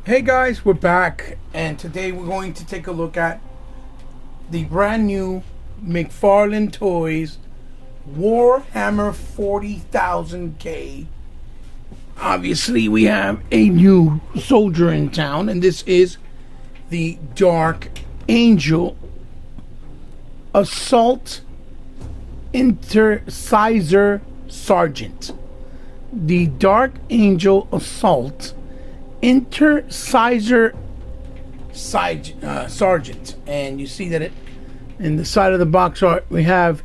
Hey guys, we're back, and today we're going to take a look at the brand new McFarlane Toys Warhammer 40,000K. Obviously, we have a new soldier in town, and this is the Dark Angel Assault Intercessor Sergeant. The Dark Angel Assault Intercessor Sergeant, and you see that it in the side of the box art we have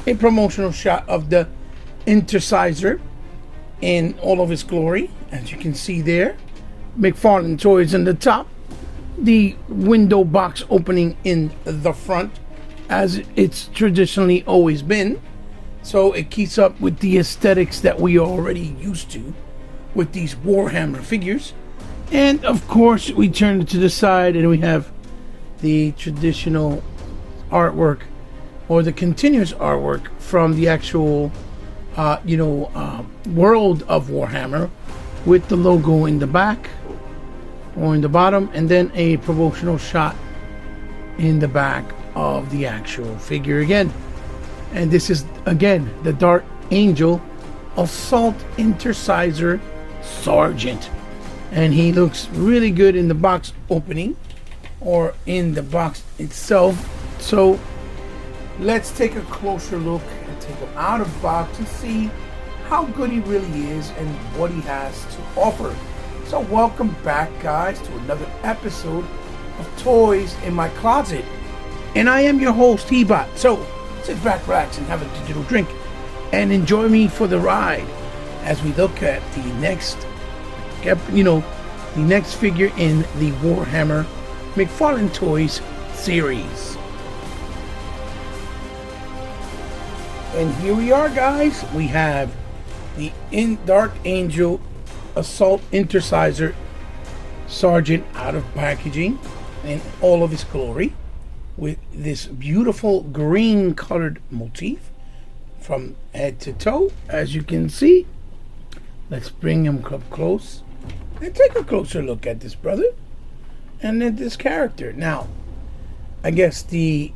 a promotional shot of the Intercessor in all of its glory, as you can see there. McFarlane Toys in the top, the window box opening in the front, as it's traditionally always been, so it keeps up with the aesthetics that we are already used to with these Warhammer figures. And of course, we turn it to the side and we have the traditional artwork, or the continuous artwork from the actual world of Warhammer, with the logo in the back or in the bottom, and then a promotional shot in the back of the actual figure again. And this is again the Dark Angel Assault Intercessor Sergeant, and he looks really good in the box opening or in the box itself. So let's take a closer look and take him out of the box and see how good he really is and what he has to offer. So welcome back, guys, to another episode of Toys in My Closet, and I am your host, T-Bot. So sit back, relax, and have a digital drink and enjoy me for the ride as we look at the next figure in the Warhammer McFarlane Toys series. And here we are, guys. We have the Dark Angel Assault Intercessor Sergeant out of packaging in all of his glory, with this beautiful green colored motif from head to toe, as you can see. Let's bring him up close and take a closer look at this brother and at this character. Now, I guess the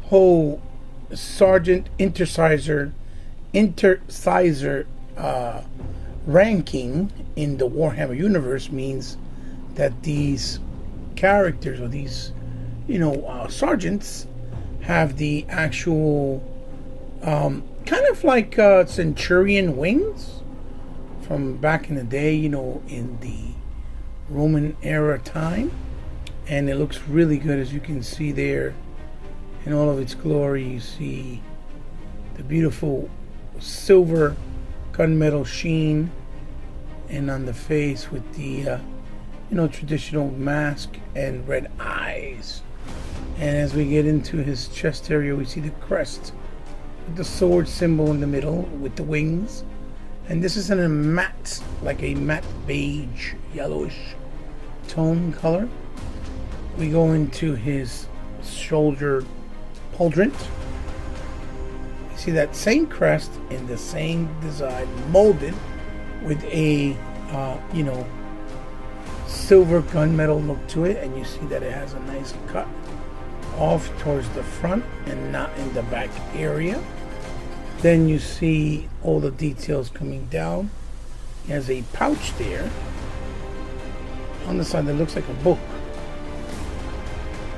whole Sergeant Intercessor ranking in the Warhammer universe means that these characters, or these sergeants, have the actual kind of like centurion wings from back in the day, in the Roman era time. And it looks really good, as you can see there in all of its glory. You see the beautiful silver gunmetal sheen, and on the face with the traditional mask and red eyes. And as we get into his chest area, we see the crest with the sword symbol in the middle with the wings. And this is in a matte, like a matte beige, yellowish tone color. We go into his shoulder pauldron. You see that same crest in the same design, molded with a silver gunmetal look to it, and you see that it has a nice cut off towards the front and not in the back area. Then you see all the details coming down. He has a pouch there on the side that looks like a book.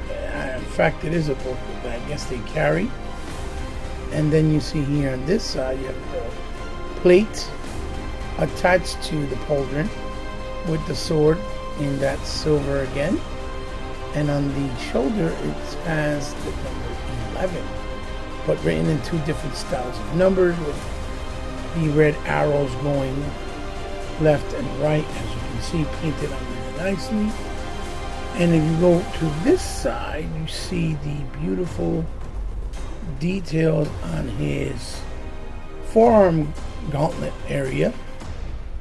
In fact, it is a book that I guess they carry. And then you see here on this side, you have the plate attached to the pauldron with the sword in that silver again. And on the shoulder, it has the number 11, but written in two different styles of numbers, with the red arrows going left and right, as you can see, painted on really nicely. And if you go to this side, you see the beautiful details on his forearm gauntlet area,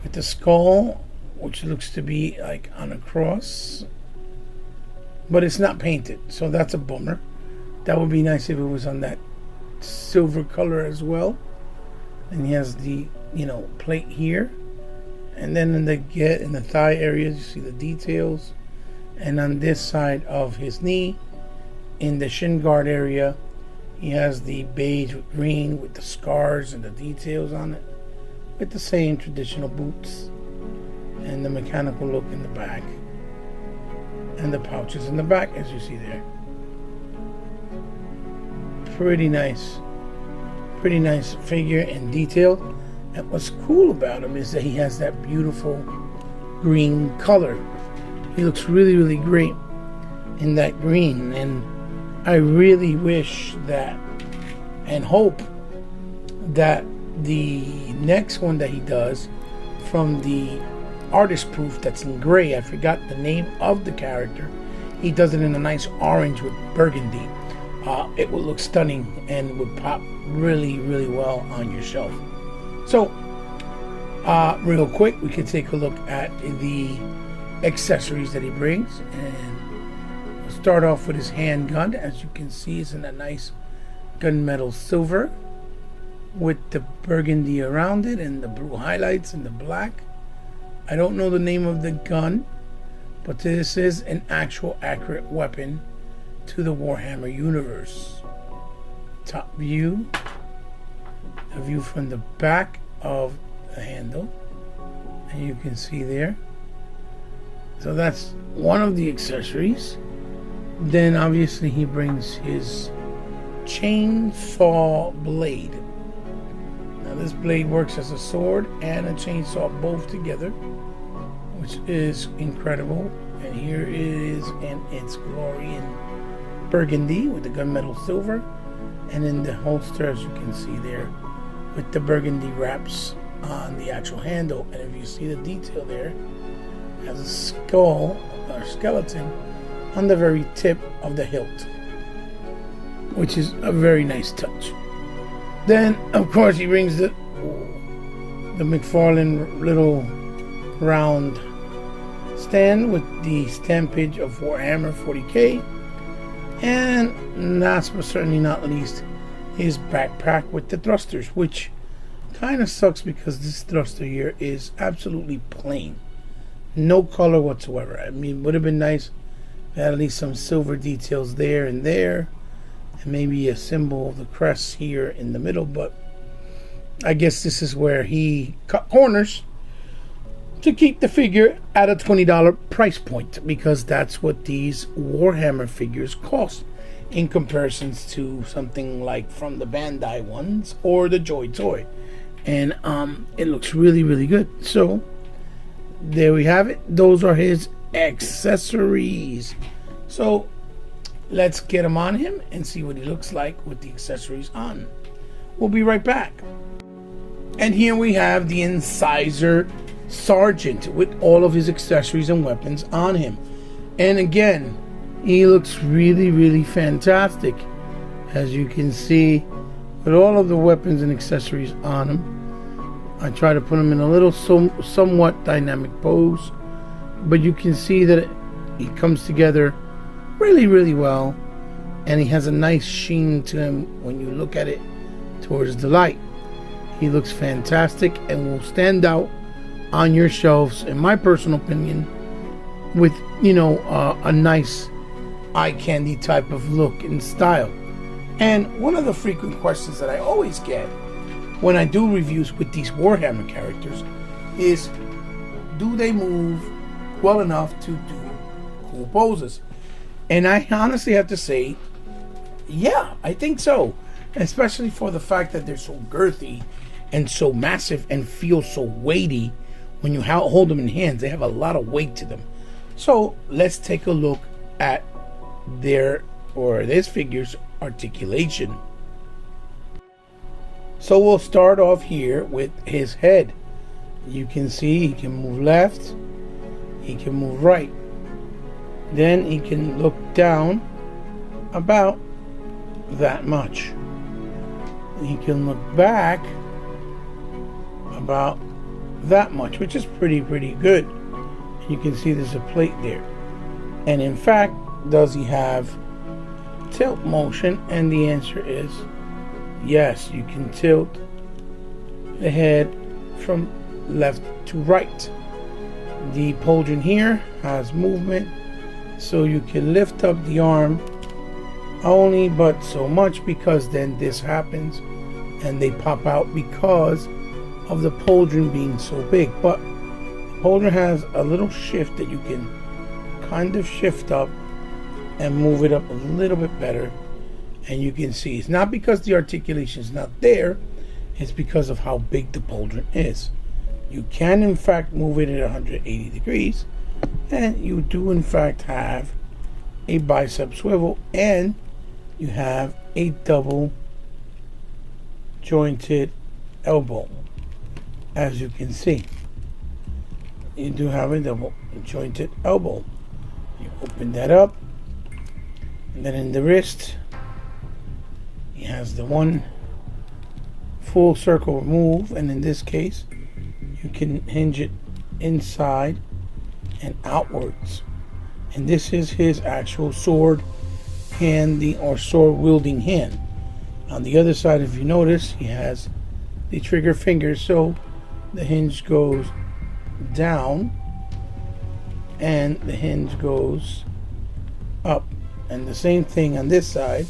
with the skull, which looks to be like on a cross, but it's not painted, so that's a bummer. That would be nice if it was on that silver color as well. And he has the plate here, And then in the thigh areas, you see the details. And on this side of his knee, in the shin guard area, he has the beige with green with the scars and the details on it, with the same traditional boots and the mechanical look in the back and the pouches in the back, as you see there. Pretty nice figure and detail. And what's cool about him is that he has that beautiful green color. He looks really, really great in that green, and I really wish that and hope that the next one that he does from the artist proof that's in gray, I forgot the name of the character, he does it in a nice orange with burgundy. It would look stunning and would pop really, really well on your shelf. So real quick, we can take a look at the accessories that he brings, and we'll start off with his handgun. As you can see, it's in a nice gunmetal silver with the burgundy around it and the blue highlights and the black. I don't know the name of the gun, but this is an actual accurate weapon to the Warhammer universe. Top view, a view from the back of the handle, and you can see there. So that's one of the accessories. Then obviously he brings his chainsaw blade. Now this blade works as a sword and a chainsaw both together, which is incredible. And here it is in its glory in burgundy with the gunmetal silver, and in the holster, as you can see there, with the burgundy wraps on the actual handle. And if you see the detail there, it has a skull or skeleton on the very tip of the hilt, which is a very nice touch. Then of course he brings the McFarlane little round stand with the stampage of Warhammer 40k, and last but certainly not least, his backpack with the thrusters, which kind of sucks because this thruster here is absolutely plain, no color whatsoever. I mean, it would have been nice if it had at least some silver details there and there, and maybe a symbol of the crest here in the middle, but I guess this is where he cut corners to keep the figure at a $20 price point, because that's what these Warhammer figures cost in comparisons to something like from the Bandai ones or the Joy Toy. And it looks really, really good. So there we have it. Those are his accessories. So let's get him on him and see what he looks like with the accessories on. We'll be right back. And here we have the Incisor Sergeant with all of his accessories and weapons on him. And again, he looks really, really fantastic, as you can see, with all of the weapons and accessories on him. I try to put him in a little somewhat dynamic pose, but you can see that he comes together really, really well, and he has a nice sheen to him when you look at it towards the light. He looks fantastic and will stand out on your shelves, in my personal opinion, with, you know, a nice eye candy type of look and style. And one of the frequent questions that I always get when I do reviews with these Warhammer characters is, do they move well enough to do cool poses? And I honestly have to say, yeah, I think so. Especially for the fact that they're so girthy and so massive and feel so weighty. When you hold them in hands, they have a lot of weight to them. So let's take a look at this figure's articulation. So we'll start off here with his head. You can see he can move left, he can move right. Then he can look down about that much. He can look back about that much, which is pretty good. You can see there's a plate there. And in fact, does he have tilt motion? And the answer is yes. You can tilt the head from left to right. The pauldron here has movement, so you can lift up the arm only but so much, because then this happens and they pop out because of the pauldron being so big. But the pauldron has a little shift that you can kind of shift up and move it up a little bit better, and you can see it's not because the articulation is not there, it's because of how big the pauldron is. You can in fact move it at 180 degrees, and you do in fact have a bicep swivel, and you have a double jointed elbow. As you can see, you do have a double jointed elbow. You open that up, and then in the wrist he has the one full circle move, and in this case you can hinge it inside and outwards, and this is his actual sword handing or sword wielding hand. On the other side, if you notice, he has the trigger finger, so the hinge goes down and the hinge goes up, and the same thing on this side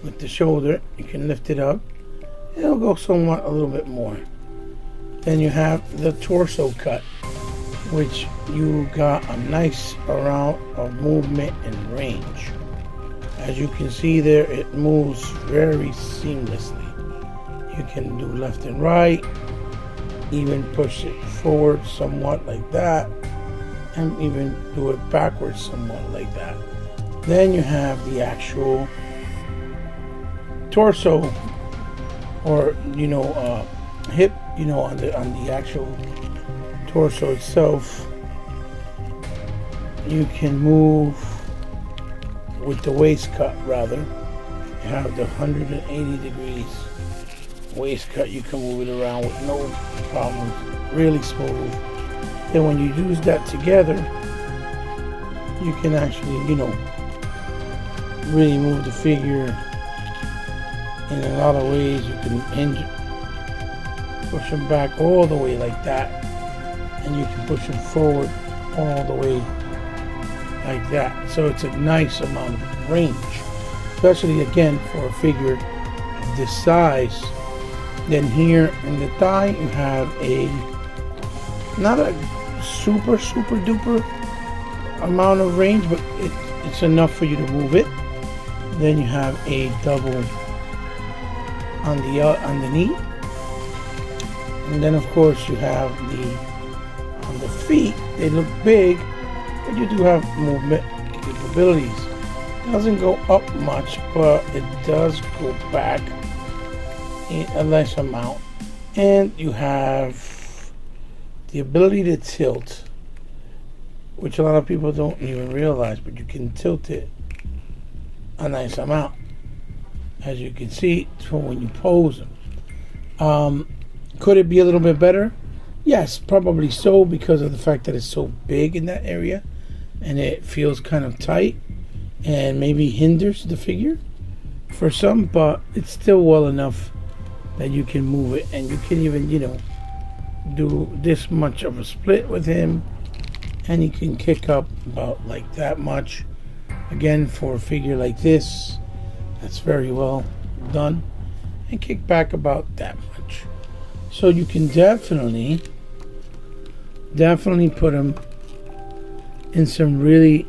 with the shoulder. You can lift it up, it'll go somewhat a little bit more. Then you have the torso cut, which you got a nice amount of movement and range. As you can see there, it moves very seamlessly. You can do left and right, even push it forward somewhat like that, and even do it backwards somewhat like that. Then you have the actual torso, or hip, on the actual torso itself. You can move with the waist cut, rather. You have the 180 degrees waist cut. You can move it around with no problems, really smooth. Then when you use that together, you can actually, really move the figure in a lot of ways. You can hinge it, push them back all the way like that, and you can push them forward all the way like that. So it's a nice amount of range, especially again for a figure of this size. Then here in the thigh you have a not a super duper amount of range, but it's enough for you to move it. Then you have a double on the knee, and then of course you have on the feet. They look big, but you do have movement capabilities. It doesn't go up much, but it does go back in a less amount. And you have the ability to tilt, which a lot of people don't even realize, but you can tilt it a nice amount, as you can see, for when you pose them. Could it be a little bit better? Yes, probably so, because of the fact that it's so big in that area and it feels kind of tight and maybe hinders the figure for some, but it's still well enough that you can move it, and you can even do this much of a split with him, and you can kick up about like that much. Again, for a figure like this, that's very well done, and kick back about that much. So you can definitely put him in some really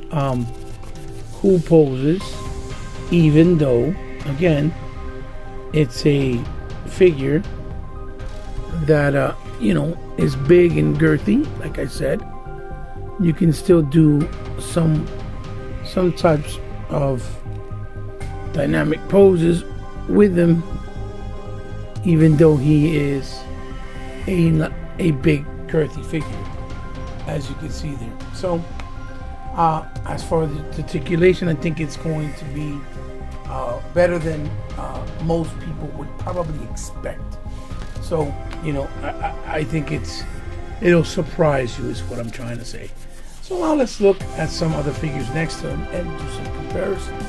cool poses, even though again it's a figure that is big and girthy. Like I said, you can still do some types of dynamic poses with him, even though he is a big girthy figure, as you can see there. So as far as the articulation, I think it's going to be better than most people would probably expect. So I think it'll surprise you, is what I'm trying to say. So now let's look at some other figures next to him and do some comparisons.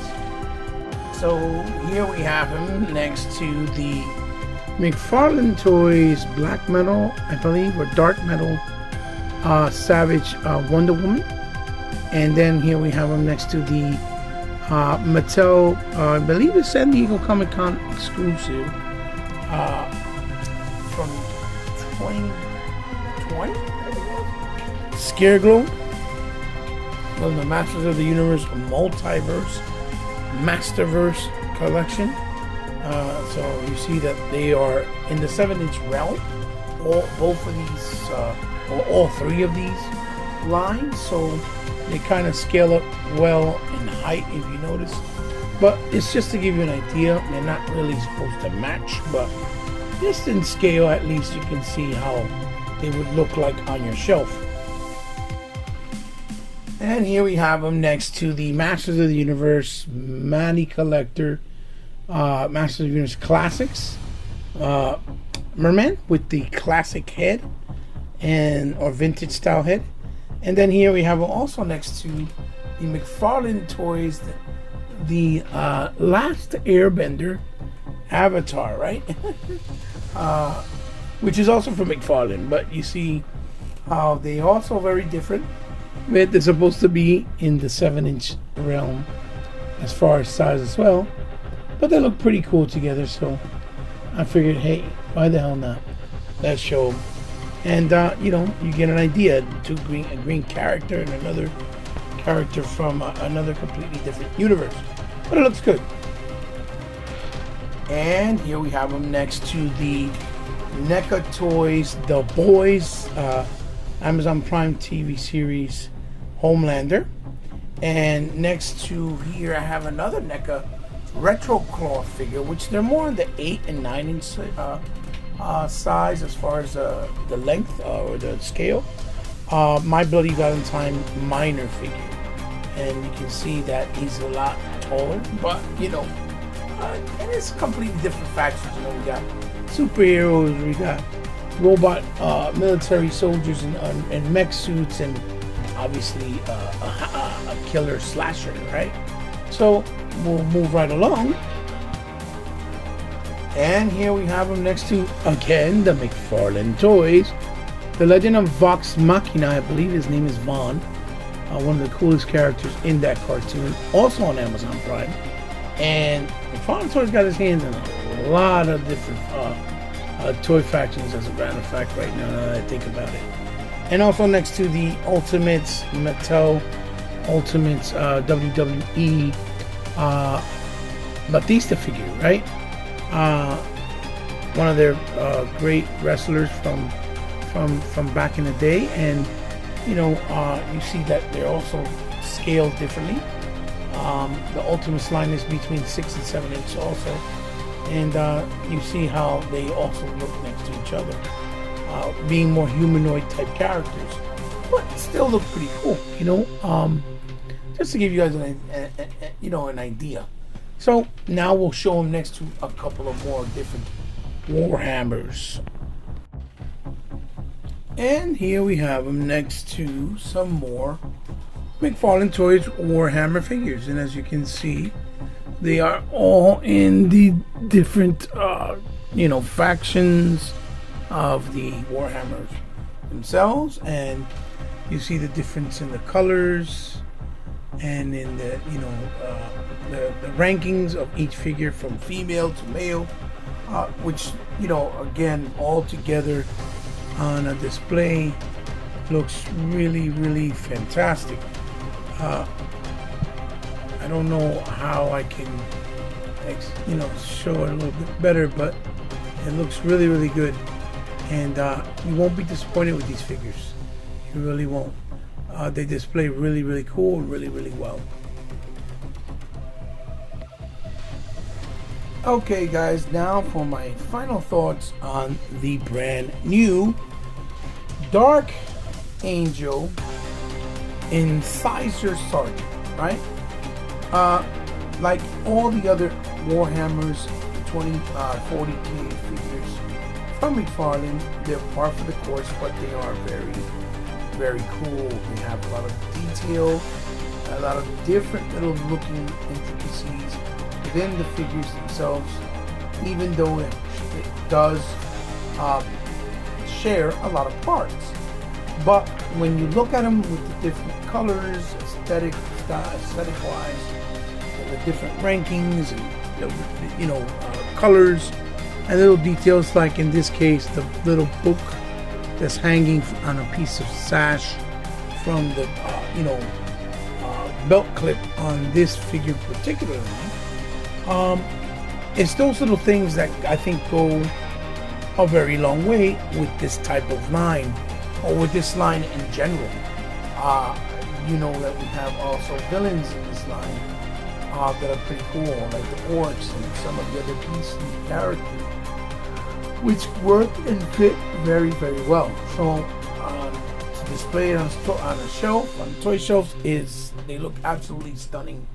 So here we have him next to the McFarlane Toys Black Metal, I believe, or Dark Metal Savage Wonder Woman. And then here we have them next to the Mattel, I believe it's San Diego Comic Con exclusive from 2020. Scareglow, one of the Masters of the Universe Multiverse Masterverse collection. So you see that they are in the 7-inch realm. Both of these, or all three of these lines. So they kind of scale up well in height, if you notice. But it's just to give you an idea. They're not really supposed to match, but just in scale, at least you can see how they would look like on your shelf. And here we have them next to the Masters of the Universe Manny Collector Masters of the Universe Classics Merman with the classic head or vintage style head. And then here we have also next to the McFarlane Toys the Last Airbender Avatar, right? Which is also from McFarlane, but you see how they also very different. They're supposed to be in the 7-inch realm as far as size as well, but they look pretty cool together, so I figured, hey, why the hell not? Let's show them. And you know, you get an idea. A green character and another character from another completely different universe, but it looks good. And here we have them next to the NECA Toys The Boys Amazon Prime TV series Homelander. And next to here I have another NECA Retro Claw figure, which they're more on the 8 and 9 inch size as far as the length or the scale. My Bloody Valentine minor figure, and you can see that he's a lot taller, but you know, and it's completely different factions. You know, we got superheroes, we got robot military soldiers and mech suits, and obviously a killer slasher, right? So we'll move right along. And here we have him next to, again, the McFarlane Toys, The Legend of Vox Machina. I believe his name is Vaughn, one of the coolest characters in that cartoon, also on Amazon Prime. And McFarlane Toys got his hands in a lot of different toy factions, as a matter of fact, right now that I think about it. And also next to the Ultimates, Mattel Ultimates WWE Batista figure, right? One of their great wrestlers from back in the day, and you know, you see that they're also scaled differently. The Ultimates line is between 6 and 7 inches also, and you see how they also look next to each other, being more humanoid type characters, but still look pretty cool, you know. Just to give you guys an idea. So now we'll show them next to a couple of more different Warhammers. And here we have them next to some more McFarlane Toys Warhammer figures. And as you can see, they are all in the different, factions of the Warhammers themselves. And you see the difference in the colors and in the, the rankings of each figure from female to male, which, again, all together on a display looks really, really fantastic. I don't know how I can, show it a little bit better, but it looks really, really good. And you won't be disappointed with these figures. You really won't. They display really, really cool and really, really well. Okay guys, now for my final thoughts on the brand new Dark Angel Incisor Sergeant, right? Like all the other Warhammers 40K figures from McFarlane, they're par for the course, but they are very, very cool. They have a lot of detail, a lot of different little looking intricacies within the figures themselves, even though it does share a lot of parts. But when you look at them with the different colors, aesthetic wise, the different rankings and colors and little details, like in this case the little book that's hanging on a piece of sash from the belt clip on this figure particularly. It's those little things that I think go a very long way with this type of line, or with this line in general. That we have also villains in this line that are pretty cool, like the orcs and some of the other beastly characters, which work and fit very, very well. So to display it on a shelf, on toy shelves, they look absolutely stunning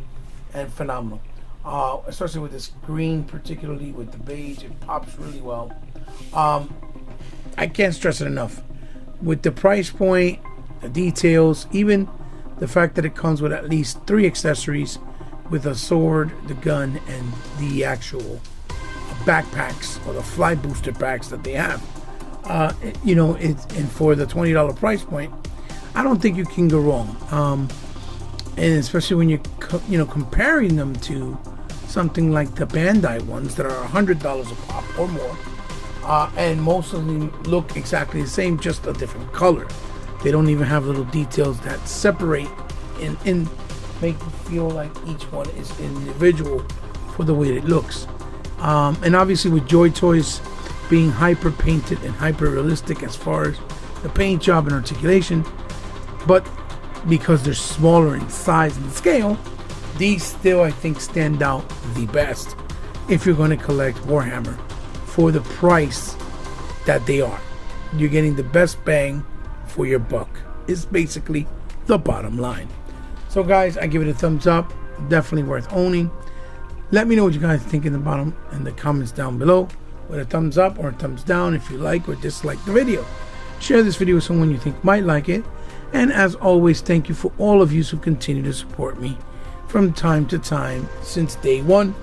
and phenomenal. Especially with this green, particularly with the beige, it pops really well. I can't stress it enough. With the price point, the details, even the fact that it comes with at least 3 accessories, with a sword, the gun, and the actual backpacks or the fly booster packs that they have. And for the $20 price point, I don't think you can go wrong. And especially when you're comparing them to something like the Bandai ones that are $100 a pop or more, and most of them look exactly the same, just a different color. They don't even have little details that separate and make you feel like each one is individual for the way it looks. And obviously with Joy Toys being hyper painted and hyper realistic as far as the paint job and articulation, but because they're smaller in size and scale, these still, I think, stand out the best if you're going to collect Warhammer for the price that they are. You're getting the best bang for your buck. It's basically the bottom line. So guys, I give it a thumbs up. Definitely worth owning. Let me know what you guys think in the comments down below, with a thumbs up or a thumbs down if you like or dislike the video. Share this video with someone you think might like it. And as always, thank you for all of you who continue to support me from time to time since day one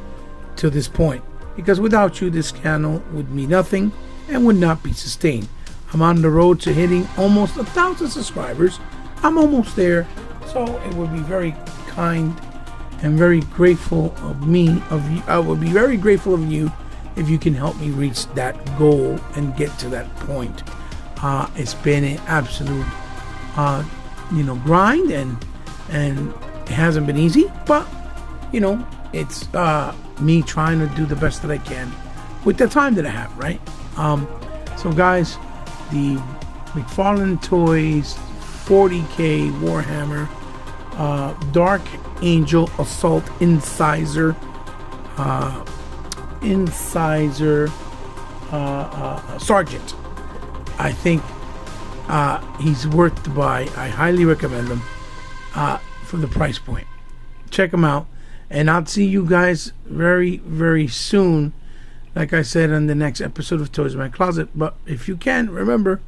to this point, because without you this channel would mean nothing and would not be sustained. I'm on the road to hitting almost 1,000 subscribers. I'm almost there, so it would be very kind and very grateful of you. I would be very grateful of you if you can help me reach that goal and get to that point. It's been an absolute grind, and it hasn't been easy, but it's me trying to do the best that I can with the time that I have, right? So guys, the McFarlane Toys 40K Warhammer Dark Angel Assault Incisor Sergeant, I think he's worth the buy. I highly recommend him for the price point. Check him out, and I'll see you guys very, very soon, like I said, on the next episode of Toys in My Closet. But if you can, remember,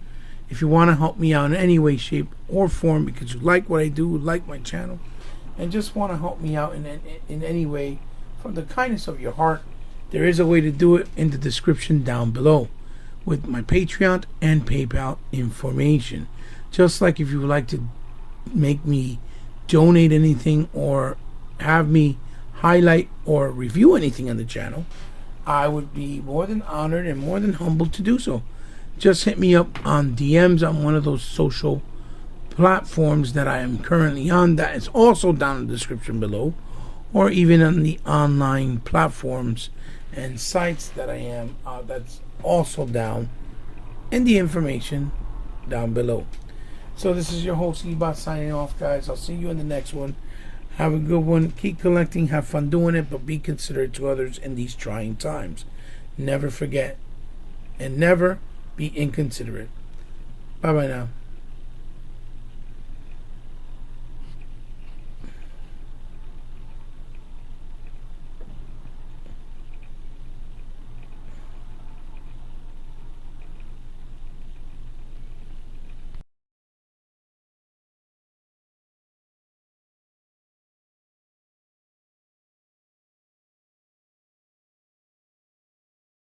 if you want to help me out in any way, shape, or form, because you like what I do, like my channel, and just want to help me out in any way from the kindness of your heart, there is a way to do it in the description down below with my Patreon and PayPal information. Just like if you would like to make me donate anything or have me highlight or review anything on the channel, I would be more than honored and more than humbled to do so. Just hit me up on DMs on one of those social platforms that I am currently on, that is also down in the description below, or even on the online platforms and sites that I am, that's also down in the information down below. So this is your host Ebot signing off, guys. I'll see you in the next one. Have a good one. Keep collecting, have fun doing it, but be considerate to others in these trying times. Never forget and never be inconsiderate. Bye bye now.